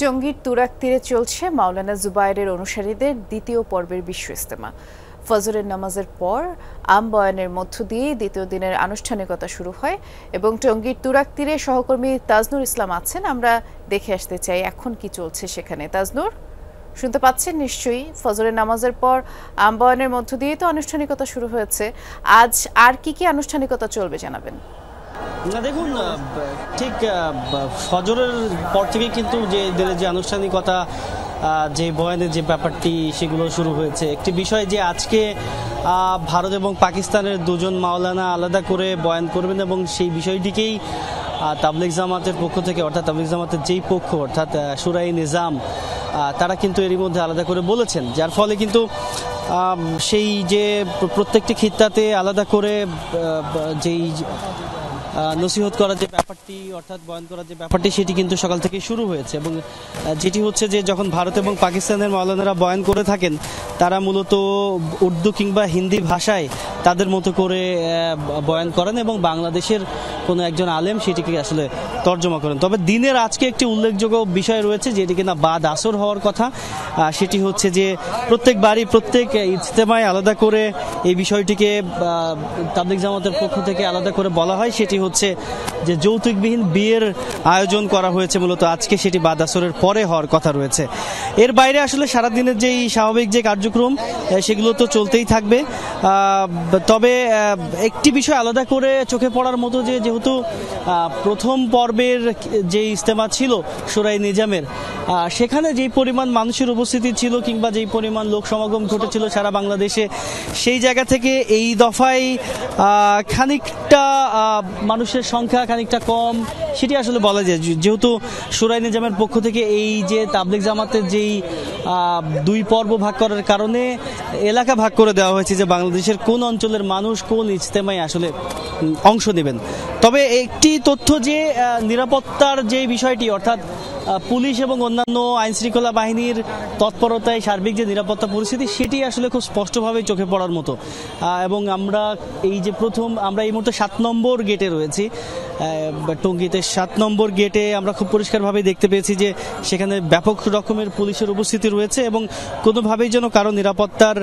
টঙ্গীর তুরাগ তীরে চলছে মাওলানা জুবায়েরের অনুসারীদের দ্বিতীয় পর্বের বিশ্ব ইজতেমা। ফজরের নামাজের পর আম বয়ানের মধ্য দিয়ে দ্বিতীয় দিনের আনুষ্ঠানিকতা শুরু হয় এবং টঙ্গীর তুরাগ তীরে সহকর্মী তাজনুর ইসলাম আছেন। আমরা দেখে আসতে চাই এখন কি চলছে সেখানে। তাজনুর, শুনতে পাচ্ছেন নিশ্চয়ই? ফজরের নামাজের পর আম বয়ানের মধ্য দিয়ে তো আনুষ্ঠানিকতা শুরু হয়েছে, আজ আর কি আনুষ্ঠানিকতা চলবে জানাবেন। না দেখুন, ঠিক ফজরের পর থেকে কিন্তু যে আনুষ্ঠানিকতা, যে বয়ানের যে ব্যাপারটি সেগুলো শুরু হয়েছে। একটি বিষয় যে আজকে ভারত এবং পাকিস্তানের দুজন মাওলানা আলাদা করে বয়ান করবেন এবং সেই বিষয়টিকেই তাবলিগ জামাতের পক্ষ থেকে, অর্থাৎ তাবলিগ জামাতের যেই পক্ষ অর্থাৎ শুরাই নিজাম, তারা কিন্তু এরই মধ্যে আলাদা করে বলেছেন, যার ফলে কিন্তু সেই যে প্রত্যেকটি খিত্তাতে আলাদা করে যেই নসিহত করার যে ব্যাপারটি অর্থাৎ বয়ান করার যে ব্যাপারটি সেটি কিন্তু সকাল থেকে শুরু হয়েছে। এবং যেটি হচ্ছে যে যখন ভারত এবং পাকিস্তানের মাওলানারা বয়ান করে থাকেন, তারা মূলত উর্দু কিংবা হিন্দি ভাষায় তাদের মতো করে বয়ান করেন এবং বাংলাদেশের কোনো একজন আলেম সেটিকে আসলে তর্জমা করেন। তবে দিনের আজকে একটি উল্লেখযোগ্য বিষয় রয়েছে, যেটি কিনা বাদ আসর হওয়ার কথা। সেটি হচ্ছে যে প্রত্যেক বাড়ি প্রত্যেক ইজতেমায় আলাদা করে এই বিষয়টিকে তাবলিগ জামাতের পক্ষ থেকে আলাদা করে বলা হয়। সেটি হচ্ছে যে যৌতুকবিহীন বিয়ের আয়োজন করা হয়েছে মূলত আজকে, সেটি বাদ আসরের পরে হওয়ার কথা রয়েছে। এর বাইরে আসলে সারাদিনের যেই স্বাভাবিক যে কার্যক্রম সেগুলো তো চলতেই থাকবে। তবে একটি বিষয় আলাদা করে চোখে পড়ার মতো, যে যেহেতু প্রথম পর্বের যে ইজতেমা ছিল শুরাই নিজামের, সেখানে যেই পরিমাণ মানুষের উপস্থিতি ছিল কিংবা যেই পরিমাণ লোক সমাগম ঘটেছিল সারা বাংলাদেশে, সেই জায়গা থেকে এই দফায় খানিকটা মানুষের সংখ্যা খানিকটা কম, সেটি আসলে বলা যায়। যেহেতু শুরাই নিজামের পক্ষ থেকে এই যে তাবলিগ জামাতের যেই দুই পর্ব ভাগ করার কারণে এলাকা ভাগ করে দেওয়া হয়েছে যে বাংলাদেশের কোন অঞ্চলের মানুষ কোন ইজতেমায় আসলে অংশ নেবেন। তবে একটি তথ্য, যে নিরাপত্তার যে বিষয়টি অর্থাৎ পুলিশ এবং অন্যান্য আইনশৃঙ্খলা বাহিনীর তৎপরতায় সার্বিক যে নিরাপত্তা পরিস্থিতি, সেটি আসলে খুব স্পষ্টভাবে চোখে পড়ার মতো। এবং আমরা এই মুহূর্তে 7 নম্বর গেটে রয়েছি, টঙ্গীতে 7 নম্বর গেটে আমরা খুব পরিষ্কারভাবে দেখতে পেয়েছি যে সেখানে ব্যাপক রকমের পুলিশের উপস্থিতি রয়েছে এবং কোনোভাবেই যেন কারো নিরাপত্তার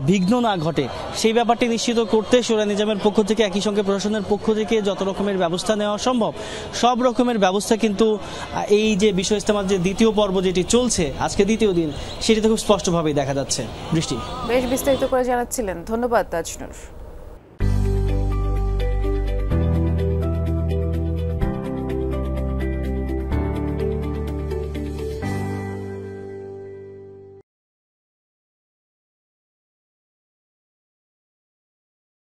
বিঘ্ন না ঘটে সেই ব্যাপারটি নিশ্চিত করতে শুরাই নিজামের পক্ষ থেকে, একই সঙ্গে প্রশাসনের পক্ষ থেকে যত রকমের ব্যবস্থা নেওয়া সম্ভব সব রকমের ব্যবস্থা কিন্তু এই যে বিশ্ব ইজতেমার যে দ্বিতীয় পর্ব যেটি চলছে আজকে দ্বিতীয় দিন, সেটিতে খুব স্পষ্টভাবেই দেখা যাচ্ছে। বৃষ্টি, বেশ বিস্তারিত করে জানাচ্ছিলেন, ধন্যবাদ তাজনুর।